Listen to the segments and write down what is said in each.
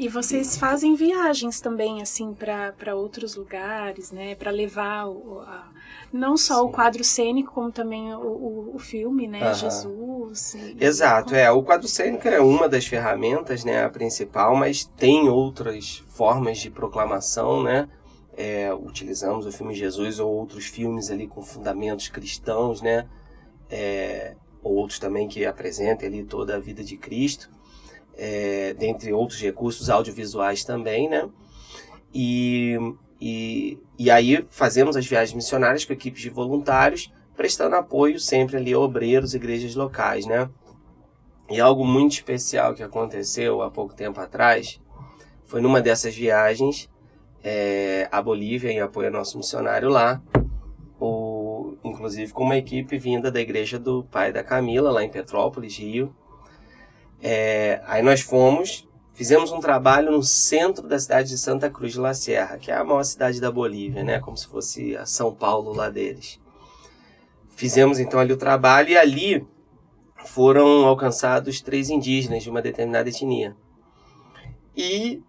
E vocês fazem viagens também, assim, para outros lugares, né? Para levar não só o quadro cênico, como também o filme, né? Jesus. Exato, o quadro cênico é uma das ferramentas, né? A principal, mas tem outras formas de proclamação, né? Utilizamos o filme Jesus ou outros filmes ali com fundamentos cristãos, né? Ou outros também que apresentem ali toda a vida de Cristo. Dentre outros recursos audiovisuais também, né? E aí fazemos as viagens missionárias com equipes de voluntários, prestando apoio sempre ali a obreiros e igrejas locais, né? E algo muito especial que aconteceu há pouco tempo atrás, foi numa dessas viagens à Bolívia, em apoio ao nosso missionário lá, inclusive com uma equipe vinda da igreja do pai da Camila, lá em Petrópolis, Rio. Aí nós fizemos um trabalho no centro da cidade de Santa Cruz de la Sierra, que é a maior cidade da Bolívia, né? Como se fosse a São Paulo lá deles. Fizemos então ali o trabalho e ali foram alcançados 3 indígenas de uma determinada etnia. E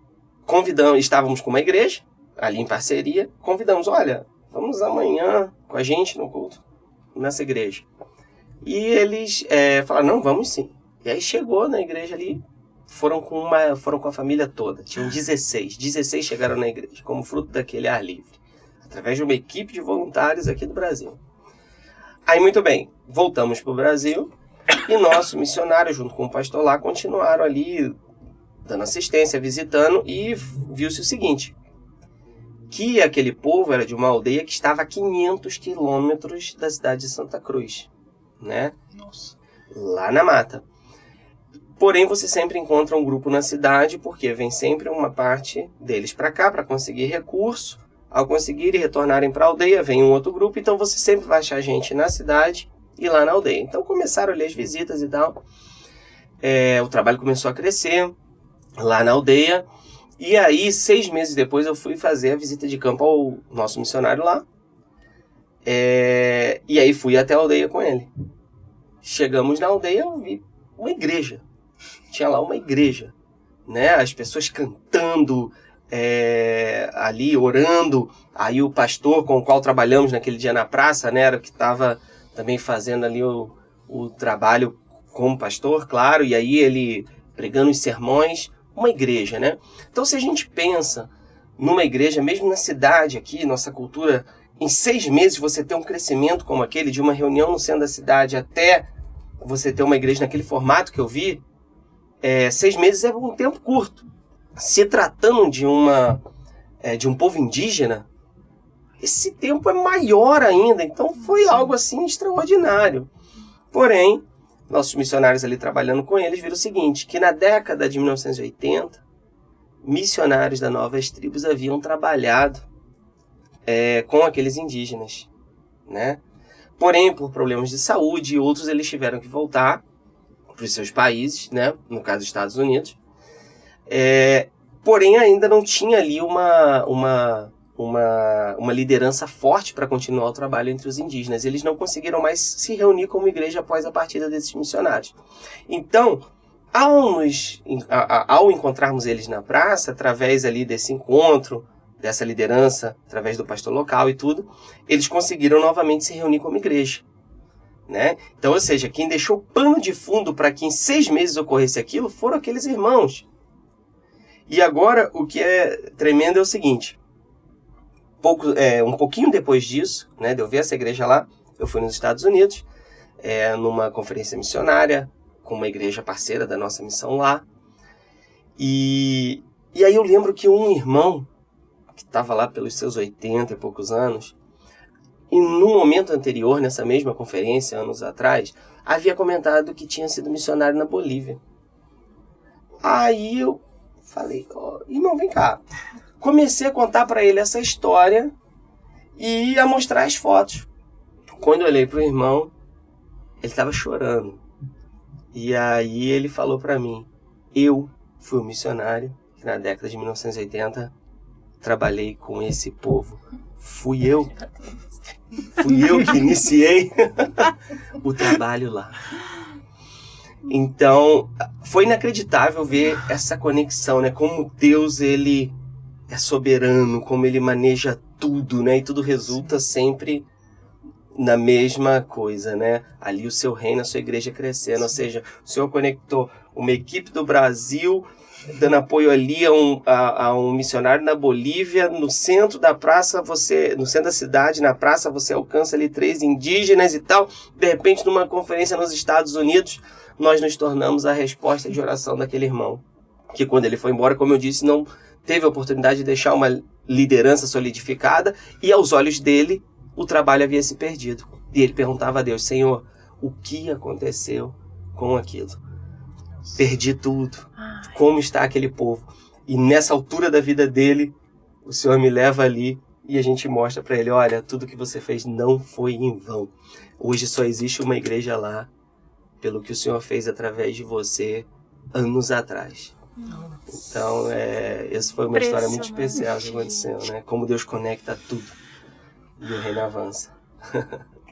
estávamos com uma igreja, ali em parceria, convidamos, olha, vamos amanhã com a gente no culto, nessa igreja. E eles falaram, não, vamos sim. E aí chegou na igreja ali, foram com a família toda, tinham 16 chegaram na igreja, como fruto daquele ar livre, através de uma equipe de voluntários aqui do Brasil. Aí, muito bem, voltamos para o Brasil, e nosso missionário, junto com o pastor lá, continuaram ali, dando assistência, visitando, e viu-se o seguinte, que aquele povo era de uma aldeia que estava a 500 quilômetros da cidade de Santa Cruz, né? Nossa. Lá na mata. Porém, você sempre encontra um grupo na cidade, porque vem sempre uma parte deles para cá, para conseguir recurso. Ao conseguirem retornarem para a aldeia, vem um outro grupo, então você sempre vai achar gente na cidade e lá na aldeia. Então começaram ali as visitas e tal. O trabalho começou a crescer lá na aldeia. E aí, 6 meses depois, eu fui fazer a visita de campo ao nosso missionário lá. E aí fui até a aldeia com ele. Chegamos na aldeia, eu vi uma igreja. Tinha lá uma igreja, né? As pessoas cantando, ali orando. Aí o pastor com o qual trabalhamos naquele dia na praça, né? Era o que estava também fazendo ali o trabalho como pastor, claro. E aí ele pregando os sermões. Uma igreja, né? Então se a gente pensa numa igreja, mesmo na cidade aqui, nossa cultura, em 6 meses você ter um crescimento como aquele, de uma reunião no centro da cidade até você ter uma igreja naquele formato que eu vi, 6 meses é um tempo curto. Se tratando de um povo indígena, esse tempo é maior ainda. Então foi algo assim extraordinário. Porém, nossos missionários ali trabalhando com eles viram o seguinte, que na década de 1980, missionários da Novas Tribos haviam trabalhado com aqueles indígenas, né? Porém, por problemas de saúde e outros, eles tiveram que voltar para os seus países, né? No caso dos Estados Unidos. Porém, ainda não tinha ali uma liderança forte para continuar o trabalho entre os indígenas. Eles não conseguiram mais se reunir como igreja após a partida desses missionários. Então, ao encontrarmos eles na praça, através ali desse encontro, dessa liderança, através do pastor local e tudo, eles conseguiram novamente se reunir como igreja, né? Então, ou seja, quem deixou pano de fundo para que em 6 meses ocorresse aquilo foram aqueles irmãos. E agora, o que é tremendo é o seguinte, um pouquinho depois disso, né, de eu ver essa igreja lá, eu fui nos Estados Unidos, numa conferência missionária, com uma igreja parceira da nossa missão lá, e aí eu lembro que um irmão, que estava lá pelos seus 80 e poucos anos, e no momento anterior, nessa mesma conferência, anos atrás, havia comentado que tinha sido missionário na Bolívia. Aí eu falei, irmão, vem cá. Comecei a contar para ele essa história e a mostrar as fotos. Quando eu olhei para o irmão, ele estava chorando. E aí ele falou para mim, eu fui um missionário que na década de 1980 trabalhei com esse povo. Fui eu que iniciei o trabalho lá. Então, foi inacreditável ver essa conexão, né? Como Deus, ele é soberano, como ele maneja tudo, né? E tudo resulta sempre na mesma coisa, né? Ali o seu reino, a sua igreja crescendo. Ou seja, o Senhor conectou uma equipe do Brasil, dando apoio ali a um missionário na Bolívia, no centro da praça, no centro da cidade, na praça, você alcança ali 3 indígenas e tal. De repente, numa conferência nos Estados Unidos, nós nos tornamos a resposta de oração daquele irmão, que quando ele foi embora, como eu disse, não teve a oportunidade de deixar uma liderança solidificada, e aos olhos dele, o trabalho havia se perdido. E ele perguntava a Deus: Senhor, o que aconteceu com aquilo? Perdi tudo. Como está aquele povo? E nessa altura da vida dele, o Senhor me leva ali e a gente mostra para ele: olha, tudo que você fez não foi em vão. Hoje só existe uma igreja lá, pelo que o Senhor fez através de você anos atrás. Então, essa foi uma história muito especial que aconteceu, né? Como Deus conecta tudo e o reino avança.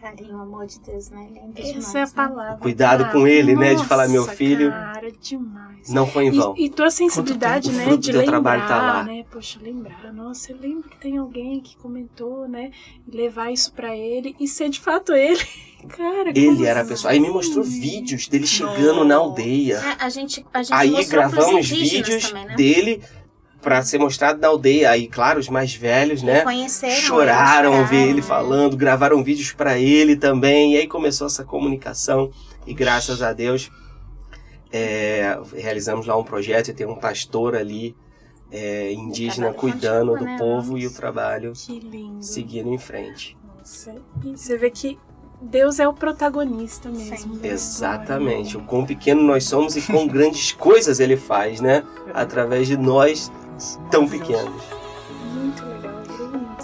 Carinho, amor de Deus, né? Lindo Essa demais, é a palavra. Cuidado com ele, né? De falar: meu filho, cara, demais. não foi em vão. E tua sensibilidade, O né? fruto De do teu lembrar, trabalho tá lá. né? Poxa, lembrar. Nossa, eu lembro que tem alguém que comentou, né? E levar isso pra ele e ser de fato ele. Cara, Ele era a pessoa. Aí me mostrou vídeos dele chegando na aldeia. A gente Aí mostrou pros gravamos indígenas vídeos também, né? dele para ser mostrado na aldeia. Aí, claro, os mais velhos, né? Conheceram Choraram ao ver ele né? falando, gravaram vídeos para ele também. E aí começou essa comunicação. E graças a Deus, realizamos lá um projeto e tem um pastor ali indígena cuidando do povo e o trabalho seguindo em frente. Nossa, e você vê que Deus é o protagonista mesmo. Exatamente. O quão pequeno nós somos e quão grandes coisas ele faz, né? Através de nós tão pequenos. Muito legal, Bruno.